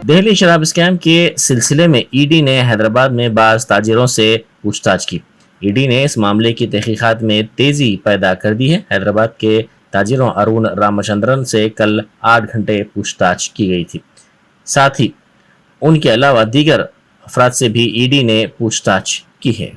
दिल्ली शराब स्कैम के सिलसिले में ईडी ने हैदराबाद में बाज ताजिरों से पूछताछ की। ईडी ने इस मामले की तहकीकात में तेजी पैदा कर दी है। हैदराबाद के ताजिरों अरुण रामचंद्रन से कल 8 घंटे पूछताछ की गई थी। साथ ही उनके अलावा दीगर अफराद से भी ईडी ने पूछताछ की है।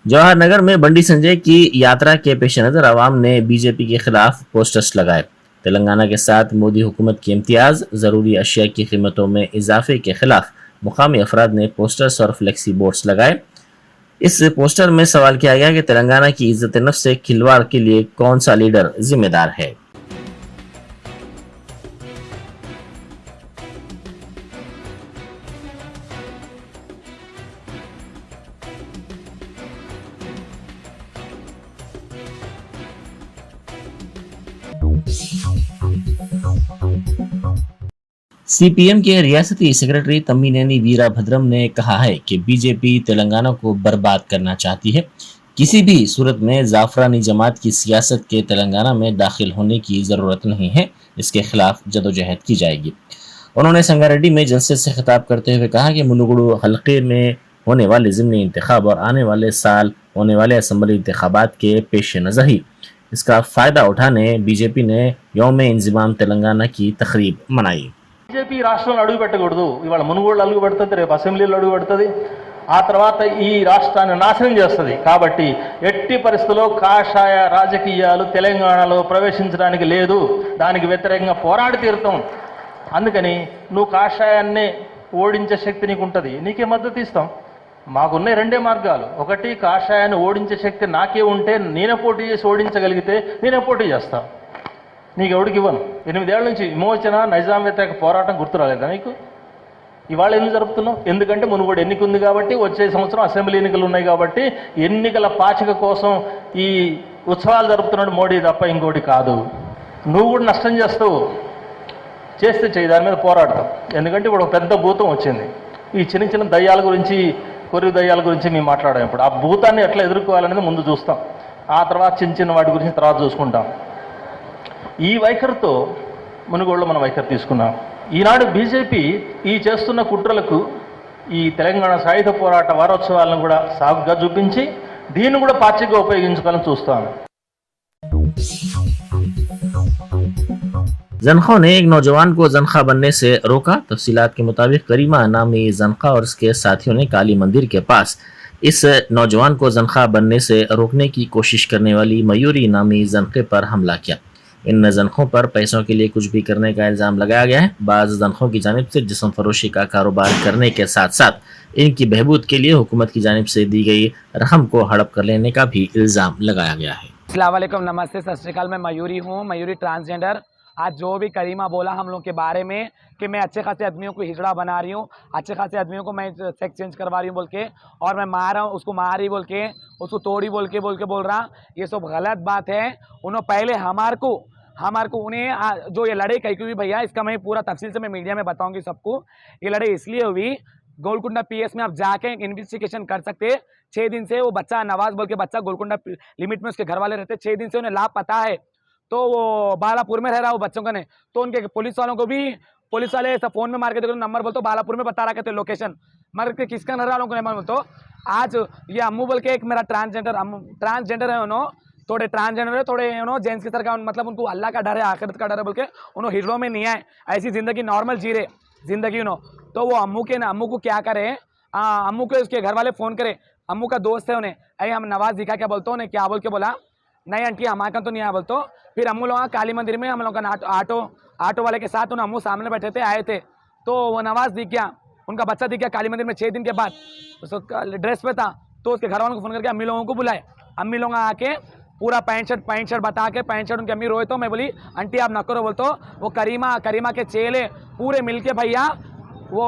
जवाहर नगर में बंडी संजय की यात्रा के पेश नजर अवाम ने बीजेपी के खिलाफ पोस्टर्स लगाए। तेलंगाना के साथ मोदी हुकूमत की इम्तियाज, जरूरी अशिया की कीमतों में इजाफे के खिलाफ मुकामी अफराद ने पोस्टर्स और फ्लेक्सी बोर्ड्स लगाए। इस पोस्टर में सवाल किया गया कि तेलंगाना की इज्जत नफ्स से खिलवाड़ के लिए कौन सा लीडर जिम्मेदार है। सीपीएम के रियासती सेक्रेटरी तम्मीनेनी वीराभद्रम ने कहा है कि बीजेपी तेलंगाना को बर्बाद करना चाहती है। किसी भी सूरत में जाफरानी जमात की सियासत के तेलंगाना में दाखिल होने की जरूरत नहीं है। इसके खिलाफ जदोजहद की जाएगी। उन्होंने संगारेड्डी में जलसे से खिताब करते हुए कहा कि मुनुगुडु हल्के में होने वाले ज़िमनी इंतखाब और आने वाले साल होने वाले असम्बली इंतखाबात के पेश नज़र ही इसका फ़ायदा उठाने बीजेपी ने यौम इंज़िमाम तेलंगाना की तकरीब मनाई। బీజేపీ రాష్ట్రంలో అడుగు పెట్టకూడదు. ఇవాళ మునుగోళ్ళు అడుగు పెడుతుంది, రేపు అసెంబ్లీలో అడుగు పెడుతుంది, ఆ తర్వాత ఈ రాష్ట్రాన్ని నాశనం చేస్తుంది. కాబట్టి ఎట్టి పరిస్థితుల్లో కాషాయ రాజకీయాలు తెలంగాణలో ప్రవేశించడానికి లేదు. దానికి వ్యతిరేకంగా పోరాడి తీరుతాం. అందుకని నువ్వు కాషాయాన్ని ఓడించే శక్తి నీకు ఉంటుంది, నీకే మద్దతు ఇస్తాం. మాకున్న రెండే మార్గాలు. ఒకటి, కాషాయాన్ని ఓడించే శక్తి నాకే ఉంటే నేనే పోటీ చేసి ఓడించగలిగితే నేనే పోటీ చేస్తాను. నీకు ఎవడికి ఇవ్వను. 8 ఏళ్ల నుంచి విమోచన నైజాం వ్యతిరేక పోరాటం గుర్తు రాలేదా నీకు? ఇవాళ ఎందుకు జరుపుతున్నావు? ఎందుకంటే మునుగోడు ఎన్నిక ఉంది కాబట్టి, వచ్చే సంవత్సరం అసెంబ్లీ ఎన్నికలు ఉన్నాయి కాబట్టి ఎన్నికల పాచిక కోసం ఈ ఉత్సవాలు జరుపుతున్నాడు మోడీ తప్ప ఇంకోటి కాదు. నువ్వు కూడా నష్టం చేస్తావు. చేస్తే చేయి, దాని మీద పోరాడతాం. ఎందుకంటే ఇప్పుడు ఒక పెద్ద భూతం వచ్చింది. ఈ చిన్న చిన్న దయ్యాల గురించి, కొరివి దయ్యాల గురించి మేము మాట్లాడాం. ఇప్పుడు ఆ భూతాన్ని ఎట్లా ఎదుర్కోవాలనేది ముందు చూస్తాం. ఆ తర్వాత చిన్న చిన్న వాటి గురించి తర్వాత చూసుకుంటాం. ఈ వైఖరితో మునుగోడులో మనం వైఖరి తీసుకున్నాం. ఈనాడు బీజేపీ ఈ చేస్తున్న కుట్రలకు ఈ తెలంగాణ సాయుధ పోరాట వారోత్సవాలను కూడా సాగుగా చూపించి దీన్ని కూడా పార్టీగా ఉపయోగించుకోవాలని చూస్తాను. जनखों ने एक नौजवान को जनखा बनने से रोका। तफसीलात के मुताबिक करीमा नामी जनखा और उसके साथियों ने काली मंदिर के पास इस नौजवान को जनखा बनने से रोकने की कोशिश करने वाली मयूरी नामी जनखे पर हमला किया। इन जनखों पर पैसों के लिए कुछ भी करने का इल्ज़ाम लगाया गया है। बाज़ जनखों की जानिब से जिस्म फरोशी का कारोबार करने के साथ साथ इनकी बहबूद के लिए हुकूमत की जानिब से दी गई रकम को हड़प कर लेने का भी इल्ज़ाम लगाया गया है। अस्सलाम वालेकुम, नमस्ते, सत श्री अकाल। मैं मयूरी हूँ, मयूरी ट्रांसजेंडर। आज जो भी करीमा बोला हम लोग के बारे में कि मैं अच्छे खासे आदमियों को हिजड़ा बना रही हूँ, अच्छे खासे आदमियों को मैं सेक्स चेंज करवा रही हूँ बोल के, और मैं मार रहा हूँ, उसको मार रही बोल के, उसको तोड़ी बोल के बोल रहा, ये सब गलत बात है। उन्होंने पहले हमारे को उन्हें जो ये लड़ाई कही हुई भैया, इसका मैं पूरा तफसील से मैं मीडिया में बताऊंगी सबको। ये लड़ाई इसलिए हुई, गोलकुंडा पीएस में आप जाके इन्वेस्टिगेशन कर सकते। 6 दिन से वो बच्चा नवाज बोल के बच्चा गोलकुंडा लिमिट में उसके घर वाले रहते, 6 दिन से उन्हें लापता है। तो वो बालापुर में रह रहा वो बच्चों का ने, तो उनके पुलिस वालों को भी, पुलिस वाले सब फोन में मार के देखो नंबर बोलते बालापुर में बता रहा थे लोकेशन, मगर के किसका घर वालों को नहीं मालूम। तो आज ये अम्मू बोल के एक मेरा ट्रांसजेंडर है, उन्होंने थोड़े ट्रांसजेंडर है, थोड़े जेंट्स की तरह का, मतलब उनको अल्लाह का डर है, आखिरत का डर है बोल के उन्होंने हिजड़ों में नहीं आए, ऐसी ज़िंदगी नॉर्मल जी रहे ज़िंदगी उन्होंने। तो वो अम्मू को क्या करे, अम्मू के उसके घर वाले फ़ोन करे, अम्मू का दोस्त है उन्हें, अरे हम नवाज दिखा क्या बोलते उन्हें, क्या बोल के बोला, नहीं आंटी हमारे तो नहीं आया बोलते। फिर अम्मू लोग काली मंदिर में हम लोग का आटो वाले के साथ उन्हें अम्मू सामने बैठे थे, आए थे। तो वो नवाज दिख गया, उनका बच्चा दिख गया काली मंदिर में 6 दिन के बाद, उसका ड्रेस पे था। तो उसके घर वालों को फ़ोन करके अम्मी लोगों को बुलाए, अम्मी लोग आके पूरा पैंट शर्ट बता के, पैंट शर्ट उनकी अम्मी रोए। तो मैं बोली आंटी आप न करो बोल, तो वो करीमा के चेले पूरे मिलके भैया वो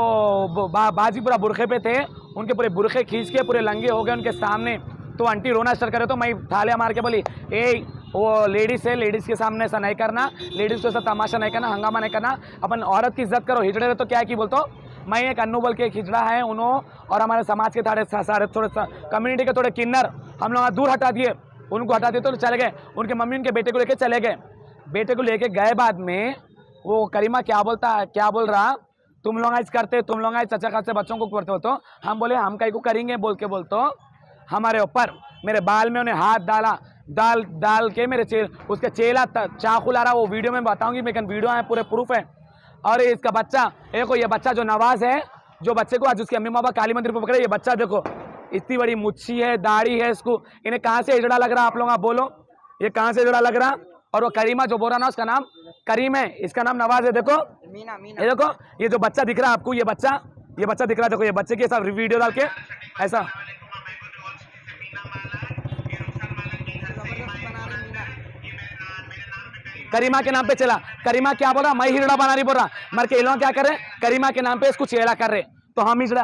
बाजीपुरा बुरखे पे थे, उनके पूरे बुरखे खींच के पूरे लंगे हो गए उनके सामने। तो आंटी रोना स्टार्ट करे तो मैं थालियां मार के बोली, ए वो लेडीज़ है, लेडीज़ के सामने ऐसा नहीं करना, लेडीज़ को ऐसा तमाशा नहीं करना, हंगामा नहीं करना, अपन औरत की इज्जत करो। हिजड़े रहे तो क्या की बोलतो, मैं एक अन्नू बोल के एक हिजड़ा है उन्होंने, और हमारे समाज के सारे थोड़े कम्युनिटी के थोड़े किन्नर हम लोग दूर हटा दिए, उनको हटा दिए तो चले गए। उनके मम्मी उनके बेटे को लेके चले गए। बेटे को लेके गए बाद में वो करीमा क्या बोल रहा, तुम लोग आज करते, तुम लोग आज अच्छा खासे बच्चों को करते हो, तो हम बोले हम कहीं को करेंगे बोल के बोलतो हमारे ऊपर मेरे बाल में उन्हें हाथ डाल के मेरे उसके चेला चाकू ला रहा। वो वीडियो में बताऊंगी, लेकिन वीडियो है पूरे प्रूफ है। और इसका बच्चा देखो, ये बच्चा जो नवाज है, जो बच्चे को आज उसके अम्मी बाबा काली मंदिर पर पकड़े, ये बच्चा देखो इतनी बड़ी मुच्छी है, दाढ़ी है, इसको इन्हें कहाँ से हिजड़ा लग रहा, आप लोग आप बोलो ये कहाँ से हिजड़ा लग रहा। और वो करीमा जो बोल रहा ना, उसका नाम करीम है, इसका नाम नवाज है। देखो मीना, ये देखो ये जो बच्चा दिख रहा है आपको, ये बच्चा दिख रहा है, देखो ये बच्चे के साथ वीडियो डाल के ऐसा करीमा के नाम पे चला। करीमा क्या बोल रहा, मैं हिजड़ा बना रही बोल रहा, मर के ये लोग क्या कर रहे, करीमा के नाम पे इसको चेड़ा कर रहे। तो हम हिजड़ा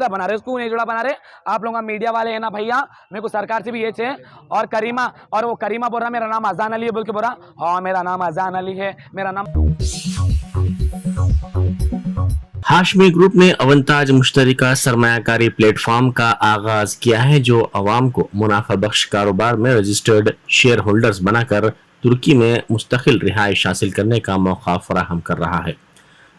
बना रहे, उसको हिजड़ा बना रहे। आप लोग मीडिया वाले हैं ना भैया, मेरे को सरकार से भी ये चाहिए। और करीमा, और वो करीमा बोल रहा मेरा नाम अजान अली है बोल के बोल रहा, हाँ मेरा नाम अजान अली है, मेरा नाम। हाशमी ग्रुप ने अवंताज मुश्तरिका सरमायाकारी प्लेटफॉर्म का आगाज किया है, जो अवाम को मुनाफा बख्श कारोबार में रजिस्टर्ड शेयर होल्डर्स बनाकर तुर्की में मुस्तकिल रिहाइश हासिल करने का मौका फराहम कर रहा है।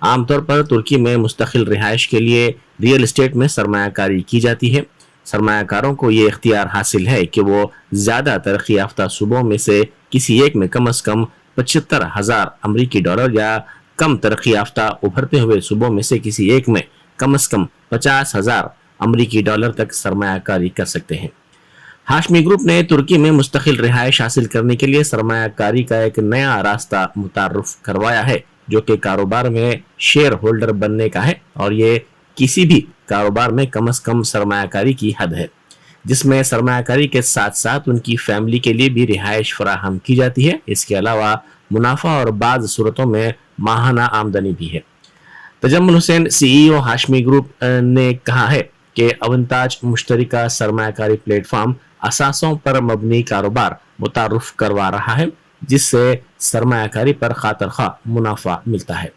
आमतौर पर तुर्की में मुस्तकिल रिहाइश के लिए रियल एस्टेट में सरमायाकारी की जाती है। सरमायाकारों को ये इख्तियार हासिल है कि वो ज़्यादा तरक्की याफ्ता सूबों में से किसी एक में कम अज़ कम 75,000 अमरीकी डॉलर या कम तरक्की याफ्ता उभरते हुए सूबों में से किसी एक में कम अज़ कम 50,000 अमरीकी डॉलर तक सरमायाकारी कर सकते हैं। हाशमी ग्रुप ने तुर्की में मुस्तकिल रिहाइश हासिल करने के लिए सरमायाकारी का एक नया रास्ता मुतारुफ करवाया है, जो कि कारोबार में शेयर होल्डर बनने का है। और ये किसी भी कारोबार में कम से कम सरमायाकारी की हद है, जिसमें सरमायाकारी के साथ साथ उनकी फैमिली के लिए भी रिहाइश फराहम की जाती है। इसके अलावा मुनाफा और बाज़ सूरतों में माहाना आमदनी भी है। तजम्मुल हुसैन CEO हाशमी ग्रुप ने कहा है कि अवंताज मुश्तरिका सरमायाकारी प्लेटफॉर्म असासों पर मबनी कारोबार मुतारुफ करवा रहा है, जिससे सरमायाकारी पर खातर खा मुनाफा मिलता है।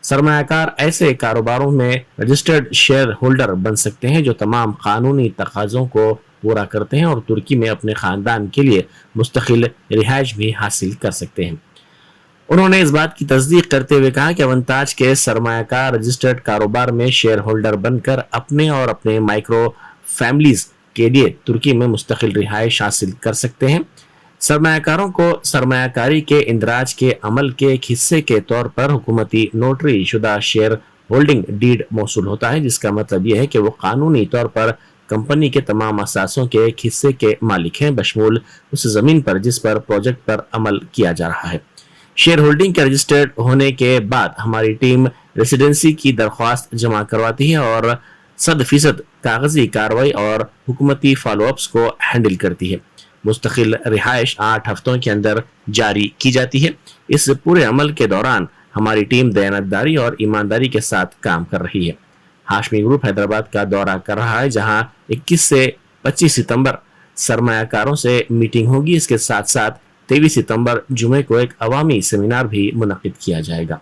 सरमायाकार ऐसे कारोबारों में रजिस्टर्ड शेयर होल्डर बन सकते हैं जो तमाम कानूनी तकाज़ों को पूरा करते हैं और तुर्की में अपने ख़ानदान के लिए मुस्तकिल रिहाइश भी हासिल कर सकते हैं। उन्होंने इस बात की तस्दीक करते हुए कहा कि अवंताज के सरमायाकार रजिस्टर्ड कारोबार में शेयर होल्डर बनकर अपने और अपने माइक्रो फैमिलीज के लिए तुर्की में मुस्तकिल रिहाइश हासिल कर सकते हैं। सरमायाकारों को सरमायाकारी के इंदराज के अमल के एक हिस्से के तौर पर हुकूमती नोटरी शुदा शेयर होल्डिंग डीड मौसूल होता है, जिसका मतलब यह है कि वो कानूनी तौर पर कंपनी के तमाम असासों के एक हिस्से के मालिक हैं, बशमूल उस जमीन पर जिस पर प्रोजेक्ट पर अमल किया जा रहा है। शेयर होल्डिंग के रजिस्टर्ड होने के बाद हमारी टीम रेसिडेंसी की दरख्वास्त जमा करवाती है और 100% कागजी कार्रवाई और हुकूमती फॉलोअप्स को हैंडल करती है। मुस्तकिल रिहाइश 8 हफ्तों के अंदर जारी की जाती है। इस पूरे अमल के दौरान हमारी टीम दयानतदारी और ईमानदारी के साथ काम कर रही है। हाशमी ग्रुप हैदराबाद का दौरा कर रहा है, जहां 21 से 25 सितंबर सरमायाकारों से मीटिंग होगी। इसके साथ साथ 23 सितंबर जुमे को एक अवामी सेमिनार भी मुनक्किद किया जाएगा।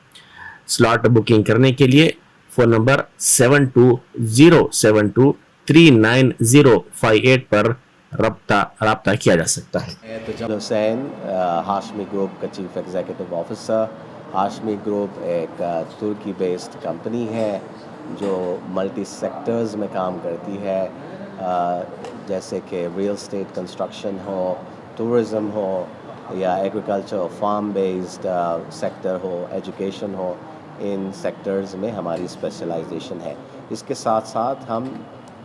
स्लॉट बुकिंग करने के लिए फ़ोन नंबर 7207239058 पर रब्ता किया जा सकता है। तजम्मुल हुसैन, हाशमी ग्रुप का chief executive officer. Hashmi group एक तुर्की बेस्ड कंपनी है जो मल्टी सेक्टर्स में काम करती है, जैसे कि रियल एस्टेट, कंस्ट्रक्शन हो, टूरिज़म हो या एग्रीकल्चर और फार्म बेस्ड सेक्टर हो, एजुकेशन हो। इन सेक्टर्स में हमारी स्पेशलाइजेशन है। इसके साथ साथ हम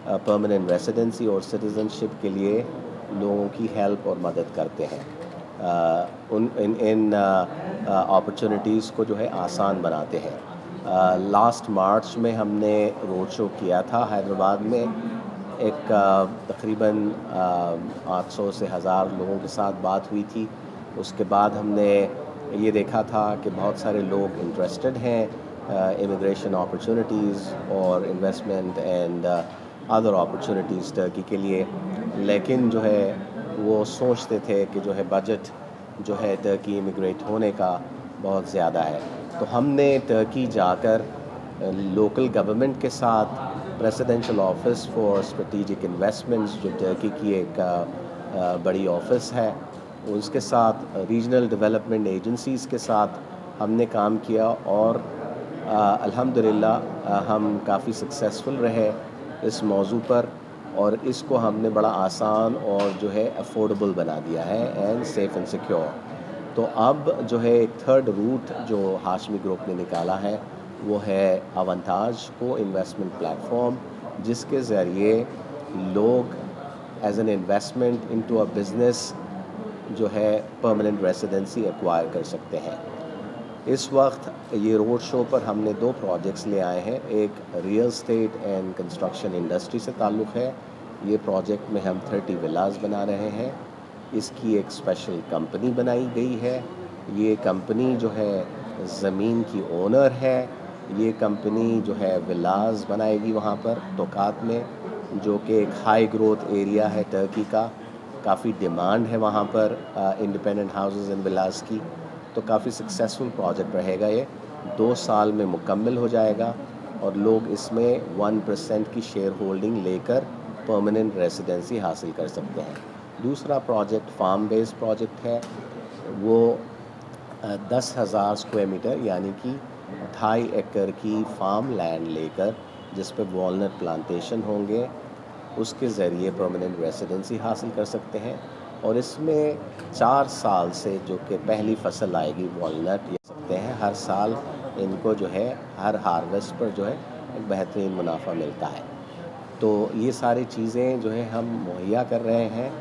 परमानेंट रेसिडेंसी और सिटीज़नशिप के लिए लोगों की हेल्प और मदद करते हैं। इन अपॉर्चुनिटीज़ को जो है आसान बनाते हैं। लास्ट मार्च में हमने रोड शो किया था हैदराबाद में, एक तकरीबन 800 से 1000 लोगों के साथ बात हुई थी। उसके बाद हमने ये देखा था कि बहुत सारे लोग इंटरेस्टेड हैं इमिग्रेशन अपॉर्चुनिटीज़ और investment and other opportunities Turkey के लिए, लेकिन जो है वो सोचते थे कि जो है बजट जो है टर्की इमिग्रेट होने का बहुत ज़्यादा है। तो हमने टर्की जाकर लोकल गवर्नमेंट के साथ presidential office for strategic investments जो टर्की की एक बड़ी ऑफिस है, उसके साथ रीजनल डेवलपमेंट एजेंसीज़ के साथ हमने काम किया और अल्हम्दुलिल्लाह हम काफ़ी सक्सेसफुल रहे इस मौजू पर, और इसको हमने बड़ा आसान और जो है अफोर्डेबल बना दिया है एंड सेफ़ एंड सिक्योर। तो अब जो है एक थर्ड रूट जो हाशमी ग्रुप ने निकाला है वो है अवंताज को इन्वेस्टमेंट प्लेटफॉर्म, जिसके ज़रिए लोग as an investment into a business जो है परमानेंट रेसिडेंसी एक्वायर कर सकते हैं। इस वक्त ये रोड शो पर हमने 2 प्रोजेक्ट्स ले आए हैं। एक real estate and construction industry से ताल्लुक़ है। ये प्रोजेक्ट में हम 30 विलास बना रहे हैं। इसकी एक स्पेशल कंपनी बनाई गई है। ये कंपनी जो है ज़मीन की ओनर है। ये कंपनी जो है विलास बनाएगी वहाँ पर तोकात में, जो कि एक हाई ग्रोथ एरिया है टर्की का। काफ़ी डिमांड है वहाँ पर इंडिपेंडेंट हाउसेस एंड विलास की। तो काफ़ी सक्सेसफुल प्रोजेक्ट रहेगा ये। 2 साल में मुकम्मल हो जाएगा और लोग इसमें 1% की शेयर होल्डिंग लेकर परमानेंट रेसिडेंसी हासिल कर सकते हैं। दूसरा प्रोजेक्ट फार्म बेस्ड प्रोजेक्ट है। वो 10,000 स्क्वायर मीटर यानी कि 2.5 एकड़ की फार्म लैंड लेकर, जिस पर वॉलनट प्लांटेशन होंगे, उसके ज़रिए परमानेंट रेसिडेंसी हासिल कर सकते हैं। और इसमें 4 साल से जो कि पहली फसल आएगी वॉलनट ले सकते हैं। हर साल इनको जो है हर हार्वेस्ट पर जो है एक बेहतरीन मुनाफा मिलता है। तो ये सारी चीज़ें जो है हम मुहैया कर रहे हैं।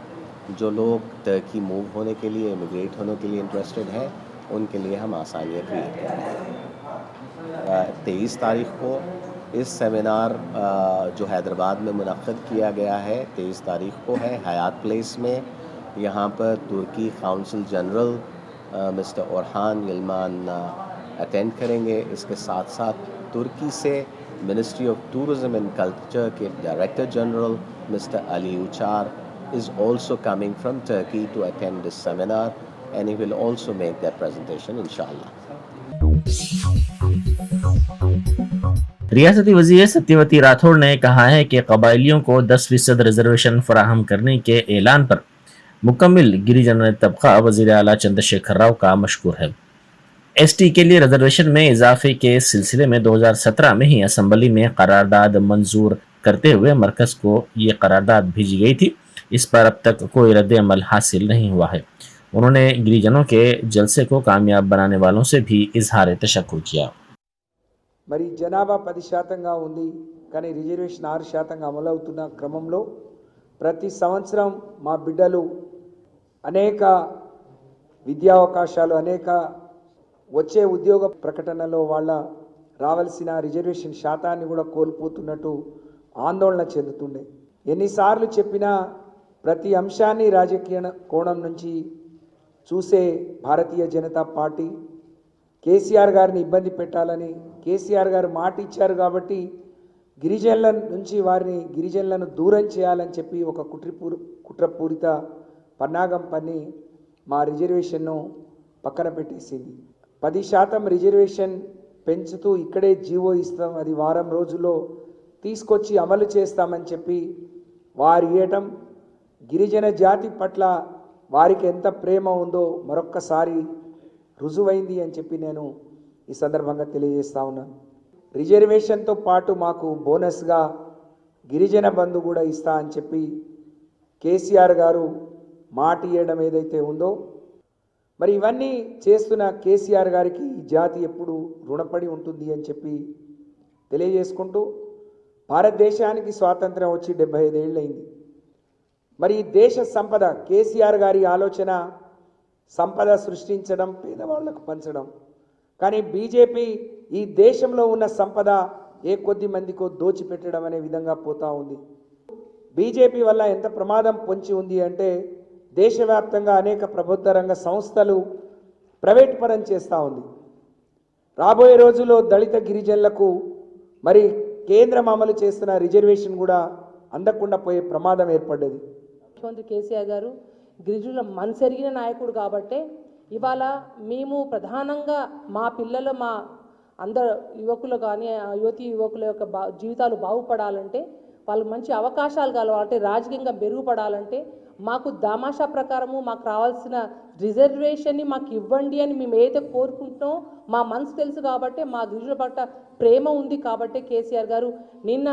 जो लोग टर्की मूव होने के लिए, इमिग्रेट होने के लिए इंटरेस्टेड हैं, उनके लिए हम आसानियाँ क्रिएट कर रहे हैं। 23 तारीख़ को इस सेमिनार जो हैदराबाद में मुनक़्क़द किया गया है, 23 तारीख़ को है हयात प्लेस में। यहाँ पर तुर्की council general mister Orhan Yilman attend करेंगे। इसके साथ साथ तुर्की से ministry of tourism and culture के director general mister Ali Ucar is also coming from Turkey to attend this seminar, and he will also make that presentation inshallah. रियासती वज़ीर सत्यवती राठौड़ ने कहा है कि कबायलियों को 10% रिजर्वेशन फराहम करने के ऐलान पर मुकम्मिल गिरिजन तबका वज़ीर आला चंद्रशेखर राव का मशकूर है। एसटी के लिए रिजर्वेशन में इजाफे के सिलसिले में 2017 में ही असेंबली में करारदाद मंजूर करते हुए मरकज को ये करारदाद भेजी गई थी। इस पर अब तक कोई रद्द अमल हासिल नहीं हुआ है। उन्होंने गिरिजनों के जलसे को कामयाब बनाने वालों से भी इजहार तशक्कुर किया। మరి జనాభా 10%గా ఉంది, కానీ రిజర్వేషన్ 6% అమలవుతున్న క్రమంలో ప్రతి సంవత్సరం మా బిడ్డలు అనేక విద్యా అవకాశాలు, అనేక వచ్చే ఉద్యోగ ప్రకటనలో వాళ్ళ రావాల్సిన రిజర్వేషన్ శాతాన్ని కూడా కోల్పోతున్నట్టు ఆందోళన చెందుతుండే. ఎన్నిసార్లు చెప్పినా ప్రతి అంశాన్ని రాజకీయ కోణం నుంచి చూసే భారతీయ జనతా పార్టీ కేసీఆర్ గారిని ఇబ్బంది పెట్టాలని, కేసీఆర్ గారు మాట ఇచ్చారు కాబట్టి గిరిజనుల నుంచి గిరిజనులను దూరం చేయాలని చెప్పి ఒక కుట్రపూరిత పన్నాగం పన్ని మా రిజర్వేషన్ను పక్కన పెట్టేసింది. 10% రిజర్వేషన్ పెంచుతూ ఇక్కడే జీవో ఇస్తాం, అది వారం రోజుల్లో తీసుకొచ్చి అమలు చేస్తామని చెప్పి వారు ఇవ్వటం గిరిజన జాతి పట్ల వారికి ఎంత ప్రేమ ఉందో మరొక్కసారి రుజువైంది అని చెప్పి నేను ఈ సందర్భంగా తెలియజేస్తా ఉన్నాను. రిజర్వేషన్తో పాటు మాకు బోనస్గా గిరిజన బంధు కూడా ఇస్తా అని చెప్పి కేసీఆర్ గారు మాట ఇవ్వడం ఏదైతే ఉందో, మరి ఇవన్నీ చేస్తున్న కేసీఆర్ గారికి ఈ జాతి ఎప్పుడు రుణపడి ఉంటుంది అని చెప్పి తెలియజేసుకుంటూ, భారతదేశానికి స్వాతంత్రం వచ్చి 75 ఏళ్ళైంది. మరి ఈ దేశ సంపద, కేసీఆర్ గారి ఆలోచన సంపద సృష్టించడం, పేదవాళ్లకు పంచడం. కానీ బీజేపీ ఈ దేశంలో ఉన్న సంపద ఏ కొద్ది మందికో దోచిపెట్టడం అనే విధంగా పోతా ఉంది. బీజేపీ వల్ల ఎంత ప్రమాదం పొంచి ఉంది అంటే, దేశవ్యాప్తంగా అనేక ప్రభుత్వ రంగ సంస్థలు ప్రైవేట్ పరం చేస్తూ ఉంది. రాబోయే రోజుల్లో దళిత గిరిజనులకు మరి కేంద్రం అమలు చేస్తున్న రిజర్వేషన్ కూడా అందకుండా పోయే ప్రమాదం ఏర్పడ్డది. ముఖ్యమంత్రి కేసీఆర్ గారు గిరిజనుల మనసెరిగిన నాయకుడు కాబట్టే ఇవాళ మేము ప్రధానంగా మా పిల్లలు మా అందరు యువకులు కానీ యువతి యువకుల యొక్క జీవితాలు బాగుపడాలంటే వాళ్ళకి మంచి అవకాశాలు కావాలంటే రాజకీయంగా మెరుగుపడాలంటే మాకు దామాషా ప్రకారము మాకు రావాల్సిన రిజర్వేషన్ని మాకు ఇవ్వండి అని మేము ఏదైతే కోరుకుంటున్నామో మా మనసు తెలుసు కాబట్టి మా గిరిజనుల పట్ల ప్రేమ ఉంది కాబట్టి కేసీఆర్ గారు నిన్న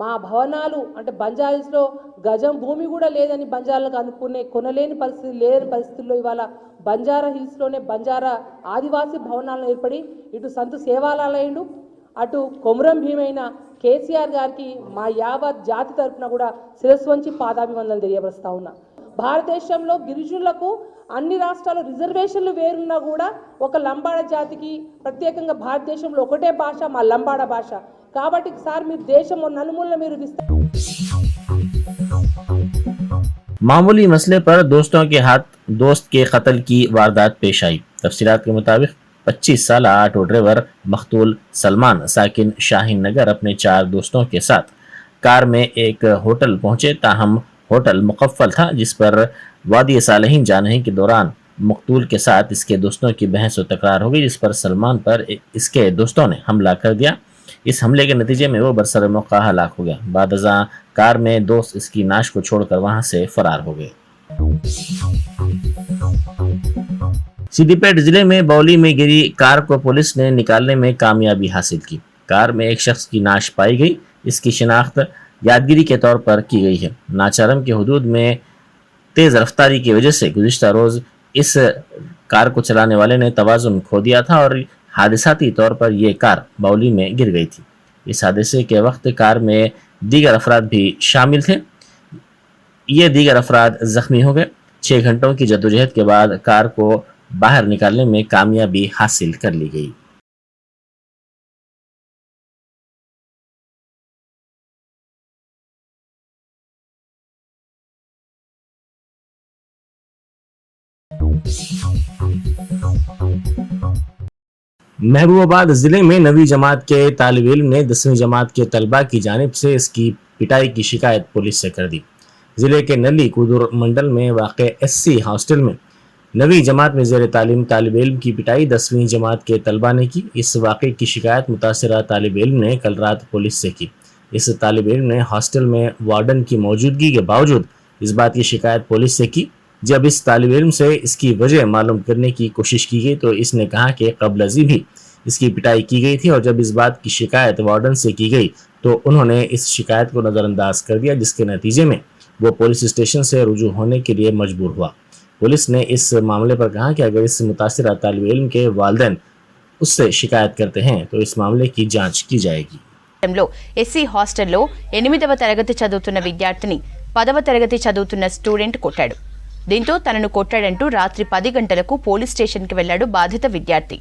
మా భవనాలు అంటే బంజారాహిల్స్లో గజం భూమి కూడా లేదని బంజారాలకు అనుకునే కొనలేని పరిస్థితి లేని పరిస్థితుల్లో ఇవాళ బంజారా హిల్స్లోనే బంజారా ఆదివాసీ భవనాలను ఏర్పడి ఇటు సంతు సేవాలయండు అటు కొమురం భీమైన కేసీఆర్ గారికి మా యావత్ జాతి తరఫున కూడా శిరస్సు వంచి పాదాభివందనలు తెలియపరుస్తా ఉన్నా. భారతదేశంలో గిరిజనులకు అన్ని రాష్ట్రాల్లో రిజర్వేషన్లు వేరున్నా కూడా ఒక లంబాడ జాతికి ప్రత్యేకంగా భారతదేశంలో ఒకటే భాష మా లంబాడ భాష కాబట్టి సార్ మీరు దేశం నలుమూలన మీరు मामूली मसले पर दोस्तों के हाथ दोस्त के कत्ल की वारदात पेश आई। तफसीलात के मुताबिक 25 साल ऑटो ड्राइवर मखतूल सलमान साकिन शाहीन नगर अपने 4 दोस्तों के साथ कार में एक होटल पहुंचे। ताहम होटल मुकफ्फल था, जिस पर वादी सालहीन जाने के दौरान मकतूल के साथ इसके दोस्तों की बहस व तकरार हो गई, जिस पर सलमान पर इसके दोस्तों ने हमला कर दिया। इस हमले के नतीजे में वो बरसर मौका हलाक हो गया। बाद अज़ां कार में दोस्त इसकी नाश को छोड़कर वहां से फरार हो गए। सिद्दीपेट जिले में बौली में गिरी कार को पुलिस ने निकालने में कामयाबी हासिल की। कार में एक शख्स की नाश पाई गई। इसकी शिनाख्त यादगिरी के तौर पर की गई है। नाचारम के हुदूद में तेज रफ्तारी की वजह से गुज़िश्ता रोज इस कार को चलाने वाले ने तवाज़ुन खो दिया था और हादसाती तौर पर यह कार बौली में गिर गई थी। इस हादसे के वक्त कार में दीगर अफराद भी शामिल थे। ये दीगर अफराद जख्मी हो गए। 6 घंटों की जद्दोजहद के बाद कार को बाहर निकालने में कामयाबी हासिल कर ली गई। महबूबाबाद जिले में 9वीं जमात के तालिब इल्म ने 10वीं जमात के तलबा की जानिब से इसकी पिटाई की शिकायत पुलिस से कर दी। जिले के नली कुदुर मंडल में वाक़ SC हॉस्टल में 9वीं जमात में ज़ेर तालीम तालिब इल्म की पिटाई 10वीं जमात के तलबा ने की। इस वाक़े की शिकायत मुतासिरा तालिब इल्म ने कल रात पुलिस से की। इस तालिब इल्म ने हॉस्टल में वार्डन की मौजूदगी के बावजूद इस बात की शिकायत पुलिस से की। जब इस तालिब इल्म से इसकी वजह मालूम करने की कोशिश की गई तो इसने कहा कि कबल अज़ी भी इसकी पिटाई की गई थी और जब इस बात की शिकायत वार्डन से की गई तो उन्होंने इस शिकायत को नज़रअंदाज कर दिया, जिसके नतीजे में वो पुलिस स्टेशन से रुजू होने के लिए मजबूर हुआ। पुलिस ने इस मामले पर कहा कि अगर इस मुतासिरा तालिब इल्म के वालिदैन उससे शिकायत करते हैं तो इस मामले की जाँच की जाएगी। SC హాస్టల్లో 8వ తరగతి చదువుతున్న విద్యార్థిని 10వ తరగతి చదువుతున్న స్టూడెంట్ కొట్టాడు. దీంతో తనను కొట్టాడంటూ రాత్రి 10 గంటలకు పోలీస్ స్టేషన్కి వెళ్లాడు బాధిత విద్యార్థి.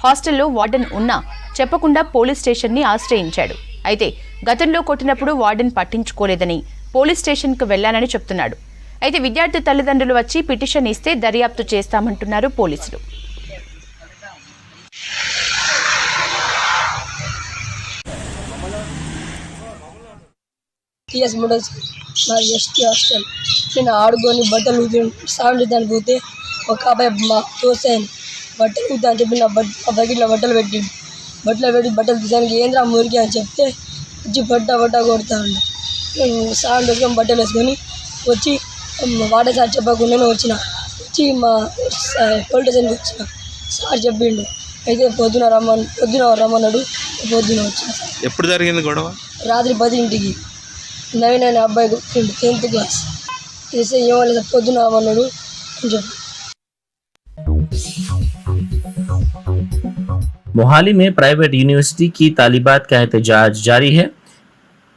హాస్టల్లో వార్డెన్ ఉన్నా చెప్పకుండా పోలీస్ స్టేషన్ని ఆశ్రయించాడు. అయితే గతంలో కొట్టినప్పుడు వార్డెన్ పట్టించుకోలేదని పోలీస్ స్టేషన్కు వెళ్లానని చెప్తున్నాడు. అయితే విద్యార్థి తల్లిదండ్రులు వచ్చి పిటిషన్ ఇస్తే దర్యాప్తు చేస్తామంటున్నారు పోలీసులు. టీఎస్ మోడల్స్ నా ఎస్టీ హాస్టల్ నేను ఆడుకొని బట్టలు సాగులు దాన్ని పోతే ఒక అబ్బాయి మా తోసాను బట్టలు కుతా అని చెప్పి నా బకెట్లో బట్టలు పెట్టిండు. బట్టలు తీసానికి ఏంద్రా మురికి అని చెప్తే వచ్చి బట్ట కొడతా ఉన్నా. నేను సాగు వేసుకొని బట్టలు వేసుకొని వచ్చి వాటర్ సార్ చెప్పకుండానే వచ్చి మా పోలీస్ స్టేషన్కి వచ్చిన. సార్ చెప్పిండు అయితే పొద్దున రమ్మన్నాడు. పొద్దున వచ్చిన. ఎప్పుడు జరిగింది గొడవ? రాత్రి 10ంటికి. నవీన్ అనే అబ్బాయి కొట్టిండు 10th క్లాస్. చేస్తే ఏమో పొద్దున రమ్మన్నాడు అని చెప్పి. मोहाली में प्राइवेट यूनिवर्सिटी की तालिबात का एहतजाज जारी है।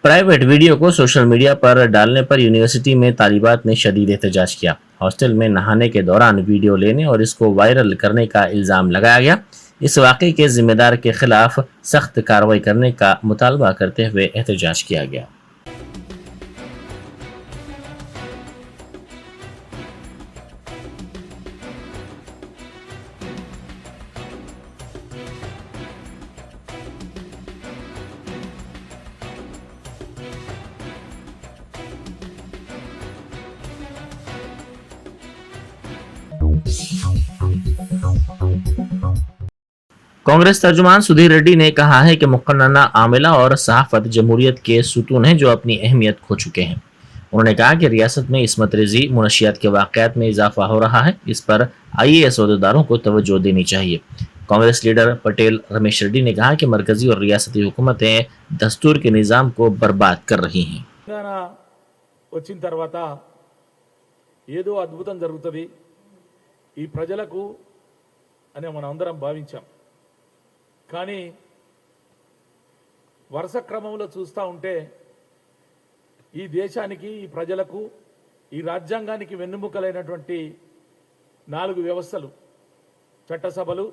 प्राइवेट वीडियो को सोशल मीडिया पर डालने पर यूनिवर्सिटी में तालिबात ने शदीद एहतजाज किया। हॉस्टल में नहाने के दौरान वीडियो लेने और इसको वायरल करने का इल्ज़ाम लगाया गया। इस वाक़े के जिम्मेदार के खिलाफ सख्त कार्रवाई करने का मुतालबा करते हुए एहतजाज किया गया। कांग्रेस तर्जुमान सुधीर रेड्डी ने कहा है कि मुकन्ना आमिला और सहाफत जमहूरियत के सुतून हैं जो अपनी अहमियत खो चुके हैं। उन्होंने कहा कि रियासत में इस्मत रेजी मुनशियात के वाकयात में इजाफा हो रहा है, इस पर IAS अहदेदारों को तवज्जो देनी चाहिए। कांग्रेस लीडर पटेल रमेश रेड्डी ने कहा कि मरकजी और रियासती हुकूमतें दस्तूर के निज़ाम को बर्बाद कर रही हैं। తెలంగాణ వచ్చిన తర్వాత ఏదో అద్భుతం జరుగుతుంది ఈ ప్రజలకు అని మనం అందరం భావించాం. కానీ వరుస క్రమంలో చూస్తూ ఉంటే ఈ దేశానికి, ఈ ప్రజలకు, ఈ రాజ్యాంగానికి వెన్నుముకలైనటువంటి 4 వ్యవస్థలు, చట్టసభలు,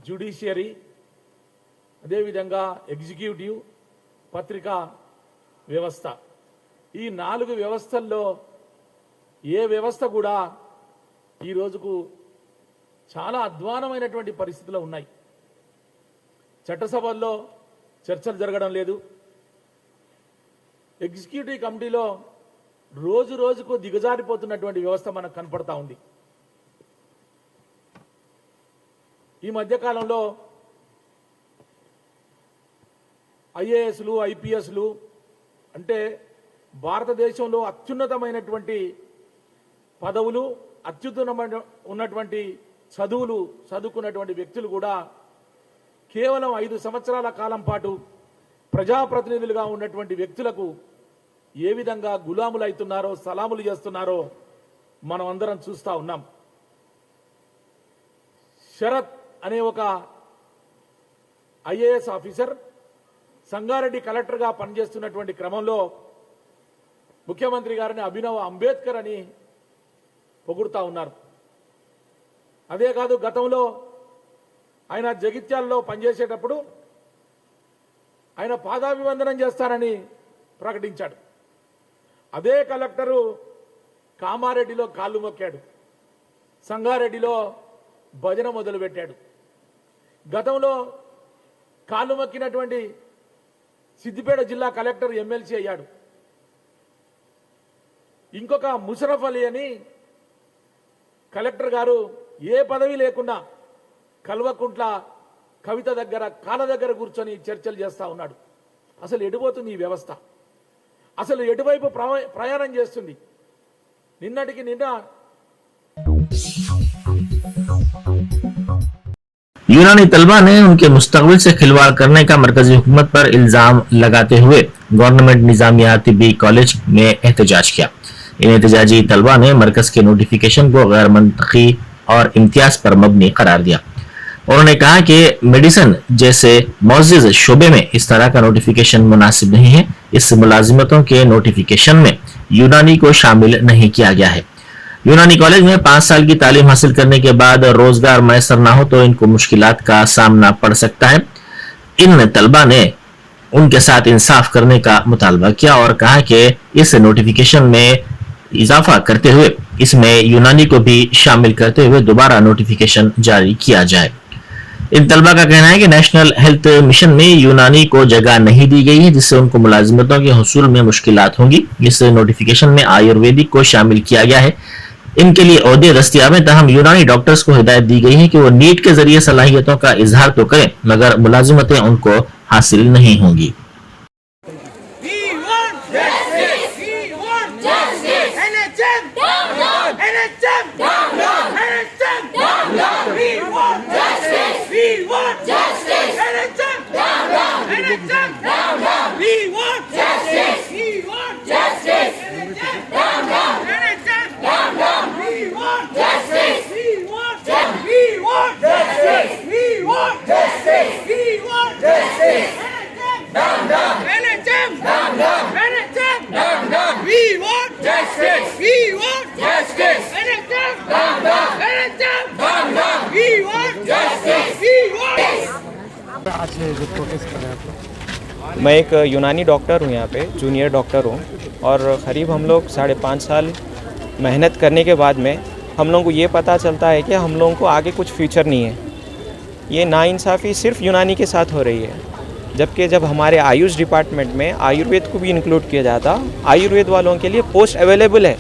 జ్యుడిషియరీ, అదేవిధంగా ఎగ్జిక్యూటివ్, పత్రికా వ్యవస్థ, ఈ 4 వ్యవస్థల్లో ఏ వ్యవస్థ కూడా ఈ రోజుకు చాలా అధ్వానమైనటువంటి పరిస్థితులు ఉన్నాయి. చట్టసభల్లో చర్చలు జరగడం లేదు. ఎగ్జిక్యూటివ్ కమిటీలో రోజు రోజుకు దిగజారిపోతున్నటువంటి వ్యవస్థ మనకు కనపడతా ఉంది. ఈ మధ్యకాలంలో IASలు, IPSలు అంటే భారతదేశంలో అత్యున్నతమైనటువంటి పదవులు, అత్యున్నతమైన ఉన్నటువంటి చదువులు చదువుకున్నటువంటి వ్యక్తులు కూడా కేవలం 5 సంవత్సరాల కాలం పాటు ప్రజాప్రతినిధులుగా ఉన్నటువంటి వ్యక్తులకు ఏ విధంగా గులాములు అవుతున్నారో, సలాములు చేస్తున్నారో మనం అందరం చూస్తూ ఉన్నాం. శరత్ అనే ఒక IAS ఆఫీసర్ సంగారెడ్డి కలెక్టర్గా పనిచేస్తున్నటువంటి క్రమంలో ముఖ్యమంత్రి గారిని అభినవ్ అంబేద్కర్ అని పొగుడుతూ ఉన్నారు. అదే కాదు, గతంలో ఆయన జగిత్యాలలో పనిచేసేటప్పుడు ఆయన పాదాభివందనం చేస్తానని ప్రకటించాడు. అదే కలెక్టరు కామారెడ్డిలో కాళ్ళు మొక్కాడు, సంగారెడ్డిలో భజన మొదలుపెట్టాడు. గతంలో కాళ్ళు మొక్కినటువంటి సిద్దిపేట జిల్లా కలెక్టర్ ఎమ్మెల్సీ అయ్యాడు. ఇంకొక ముషరఫ్ అలీ అని కలెక్టర్ గారు ఏ పదవి లేకుండా కల్వకుంట్ల కవిత దగ్గర కాళ్ళ దగ్గర కూర్చొని చర్చలు చేస్తూ ఉన్నాడు. అసలు ఎటుపోతుంది ఈ వ్యవస్థ? అసలు ఎటువైపు ప్రయాణం చేస్తుంది? నిన్నటికి నిన్న यूनानी तलबा ने उनके मुस्तकबिल से खिलवाड़ करने का मरकजी हुकूमत पर इल्जाम लगाते हुए गवर्नमेंट निजामिया तिब्बी कॉलेज में एहतजाज किया। इन एहतजाजी तलबा ने मरकज के नोटिफिकेशन को गैर मंतकी और इम्तियाज पर मबनी करार दिया। उन्होंने कहा कि मेडिसिन जैसे मौजिज शोबे में इस तरह का नोटिफिकेशन मुनासिब नहीं है। इस मुलाजिमतों के नोटिफिकेशन में यूनानी को शामिल नहीं किया गया है। यूनानी कॉलेज में 5 साल की तालीम हासिल करने के बाद रोजगार मैसर ना हो तो इनको मुश्किलात का सामना पड़ सकता है। इन तलबा ने उनके साथ इंसाफ करने का मुतालबा किया और कहा कि इस नोटिफिकेशन में इजाफा करते हुए इसमें यूनानी को भी शामिल करते हुए दोबारा नोटिफिकेशन जारी किया जाए। इन तलबा का कहना है कि नेशनल हेल्थ मिशन में यूनानी को जगह नहीं दी गई है, जिससे उनको मुलाजिमतों के हुसूल में मुश्किलात होंगी। इस नोटिफिकेशन में आयुर्वेदिक को शामिल किया गया है। इनके लिए ओहदे दस्तियाब हैं, ताहम यूनानी डॉक्टर्स को हिदायत दी गई है कि वो नीट के जरिए सलाहियतों का इजहार तो करें मगर मुलाजिमतें उनको हासिल नहीं होंगी। मैं एक यूनानी डॉक्टर हूँ, यहाँ पे जूनियर डॉक्टर हूँ और क़रीब हम लोग 5.5 साल मेहनत करने के बाद में हम लोगों को ये पता चलता है कि हम लोगों को आगे कुछ फ्यूचर नहीं है। ये नाइंसाफ़ी सिर्फ यूनानी के साथ हो रही है, जबकि जब हमारे आयुष डिपार्टमेंट में आयुर्वेद को भी इंक्लूड किया जाता, आयुर्वेद वालों के लिए पोस्ट अवेलेबल है,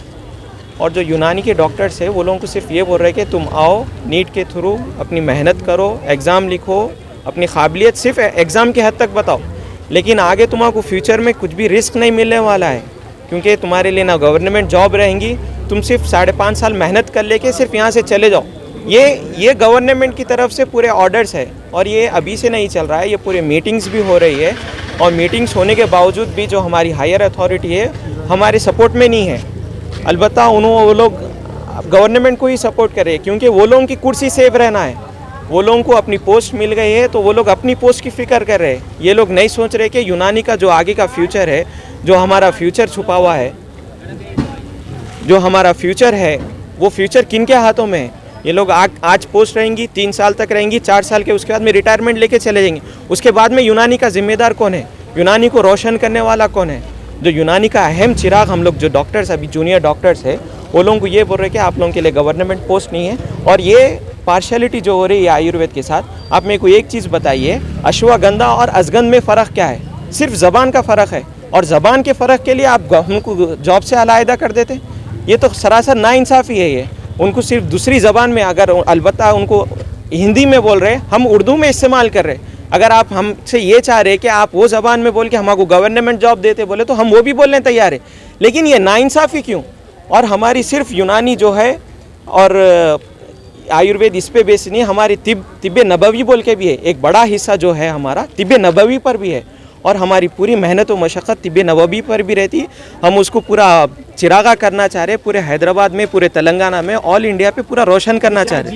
और जो यूनानी के डॉक्टर्स है वो लोगों को सिर्फ ये बोल रहे हैं कि तुम आओ नीट के थ्रू अपनी मेहनत करो, एग्ज़ाम लिखो, अपनी काबिलियत सिर्फ एग्ज़ाम के हद तक बताओ, लेकिन आगे तुम्हारा फ्यूचर में कुछ भी रिस्क नहीं मिलने वाला है, क्योंकि तुम्हारे लिए ना गवर्नमेंट जॉब रहेंगी, तुम सिर्फ 5.5 साल मेहनत कर लेके सिर्फ यहाँ से चले जाओ। ये गवर्नमेंट की तरफ से पूरे ऑर्डर्स है और ये अभी से नहीं चल रहा है, ये पूरे मीटिंग्स भी हो रही है और मीटिंग्स होने के बावजूद भी जो हमारी हायर अथॉरिटी है हमारे सपोर्ट में नहीं है। अलबत्ता वो लोग गवर्नमेंट को ही सपोर्ट करे, क्योंकि वो लोगों की कुर्सी सेव रहना है, वो लोगों को अपनी पोस्ट मिल गई है तो वो लोग अपनी पोस्ट की फ़िक्र कर रहे हैं। ये लोग नहीं सोच रहे कि यूनानी का जो आगे का फ्यूचर है, जो हमारा फ्यूचर छुपा हुआ है, जो हमारा फ्यूचर है वो फ्यूचर किन के हाथों में है। ये लोग आज पोस्ट रहेंगी, 3 साल तक रहेंगी, 4 साल के उसके बाद में रिटायरमेंट लेके चले जाएंगे। उसके बाद में यूनानी का जिम्मेदार कौन है, यूनानी को रोशन करने वाला कौन है? जो यूनानी का अहम चिराग हम लोग जो डॉक्टर्स अभी जूनियर डॉक्टर्स है वो लोगों को ये बोल रहे हैं कि आप लोगों के लिए गवर्नमेंट पोस्ट नहीं है। और ये पार्शलिटी जो हो रही है आयुर्वेद के साथ, आप मेरे को एक चीज़ बताइए, अश्वगंधा और अजगंध में फ़र्क क्या है? सिर्फ ज़बान का फ़र्क है, और ज़बान के फ़र्क के लिए आप हमको जॉब से अलहदा कर देते। ये तो सरासर नाइंसाफ़ी है। ये उनको सिर्फ दूसरी ज़बान में, अगर अलबत्ता उनको हिंदी में बोल रहे, हम उर्दू में इस्तेमाल कर रहे, अगर आप हमसे ये चाह रहे कि आप वो ज़बान में बोल के हमको गवर्नमेंट जॉब देते बोले तो हम वो भी बोलने तैयार है, लेकिन ये नाइंसाफ़ी क्यों? और हमारी सिर्फ यूनानी जो है और आयुर्वेद इस पे बेस नहीं, हमारी तिब्बे नबवी बोल के भी है, एक बड़ा हिस्सा जो है हमारा तिब्बे नबवी पर भी है, और हमारी पूरी मेहनत व मशक्क़त तिब्बे नबवी पर भी रहती है। हम उसको पूरा चिरागा करना चाह रहे, पूरे हैदराबाद में, पूरे तेलंगाना में, ऑल इंडिया पे पूरा रोशन करना चाह रहे।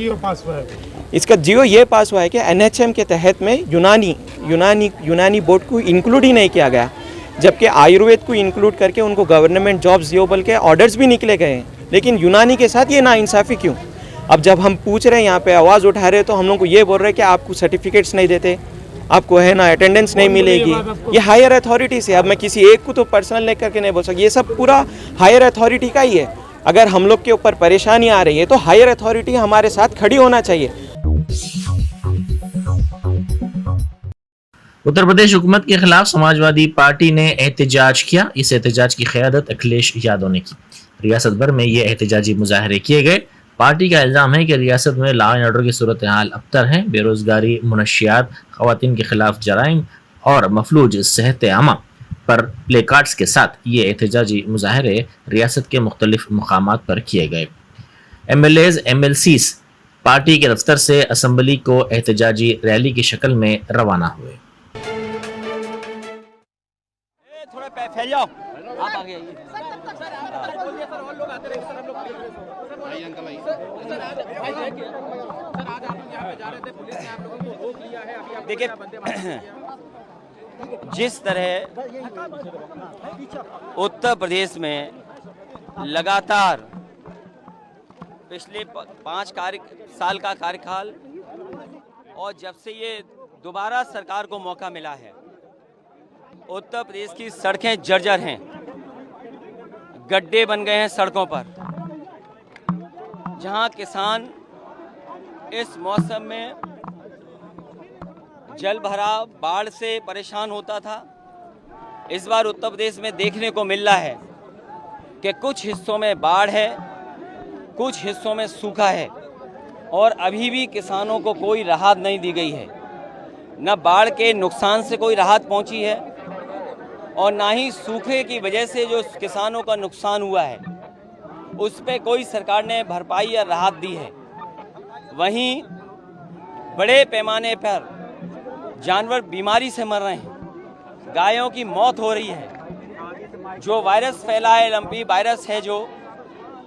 इसका जियो ये पास हुआ है कि NHM के तहत में यूनानी बोर्ड को इंक्लूड ही नहीं किया गया, जबकि आयुर्वेद को इंक्लूड करके उनको गवर्नमेंट जॉब्स दियो बोल के ऑर्डर्स भी निकले गए हैं, लेकिन यूनानी के साथ ये नाइंसाफ़ी क्यों? अब जब हम पूछ रहे हैं, यहाँ पे आवाज़ उठा रहे, तो हम लोग को ये बोल रहे हैं कि आपको सर्टिफिकेट्स नहीं देते, आपको है ना अटेंडेंस नहीं मिलेगी। ये हायर अथॉरिटी से, अब मैं किसी एक को तो पर्सनल लेकर के नहीं बोल सकती, ये सब पूरा हायर अथॉरिटी का ही है। अगर हम लोग के ऊपर परेशानी आ रही है तो हायर अथॉरिटी हमारे साथ खड़ी होना चाहिए। उत्तर प्रदेश हुकूमत के खिलाफ समाजवादी पार्टी ने एहतजाज किया। इस एहतजाज की क़यादत अखिलेश यादव ने की। रियासत भर में ये एहतजाजी मुजाहरे किए गए। पार्टी का इल्ज़ाम है कि रियासत में लॉ एंड ऑर्डर की सूरत हाल अबतर है। बेरोजगारी, मुनशियात, ख़वातीन के खिलाफ जराइम और मफलूज सेहत आमा पर प्ले कार्ड्स के साथ ये एहतजाजी मुजाहरे रियासत के मुख्तलिफ मकामात पर किए गए। MLAs MLCs पार्टी के दफ्तर से असम्बली को एहतजाजी रैली की शक्ल में रवाना हुए। फैल जाओ, आप आगे आइए। देखिए, जिस तरह उत्तर प्रदेश में लगातार पिछले 5 साल का कार्यकाल और जब से ये दोबारा सरकार को मौका मिला है, उत्तर प्रदेश की सड़कें जर्जर हैं, गड्ढे बन गए हैं सड़कों पर। जहां किसान इस मौसम में जल भराव, बाढ़ से परेशान होता था, इस बार उत्तर प्रदेश में देखने को मिल रहा है कि कुछ हिस्सों में बाढ़ है, कुछ हिस्सों में सूखा है, और अभी भी किसानों को कोई राहत नहीं दी गई है। न बाढ़ के नुकसान से कोई राहत पहुंची है और ना ही सूखे की वजह से जो किसानों का नुकसान हुआ है उस पे कोई सरकार ने भरपाई या राहत दी है। वहीं बड़े पैमाने पर जानवर बीमारी से मर रहे हैं, गायों की मौत हो रही है। जो वायरस फैला है, लंपी वायरस है जो,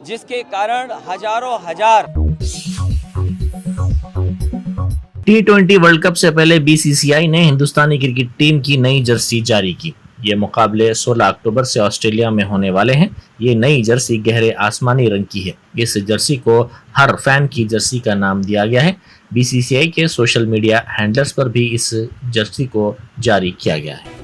जिसके कारण हजारों हजार। T20 वर्ल्ड कप से पहले BCCI ने हिंदुस्तानी क्रिकेट टीम की नई जर्सी जारी की। ये मुकाबले 16 अक्टूबर से ऑस्ट्रेलिया में होने वाले हैं। ये नई जर्सी गहरे आसमानी रंग की है। इस जर्सी को हर फैन की जर्सी का नाम दिया गया है। BCCI के सोशल मीडिया हैंडलर्स पर भी इस जर्सी को जारी किया गया है।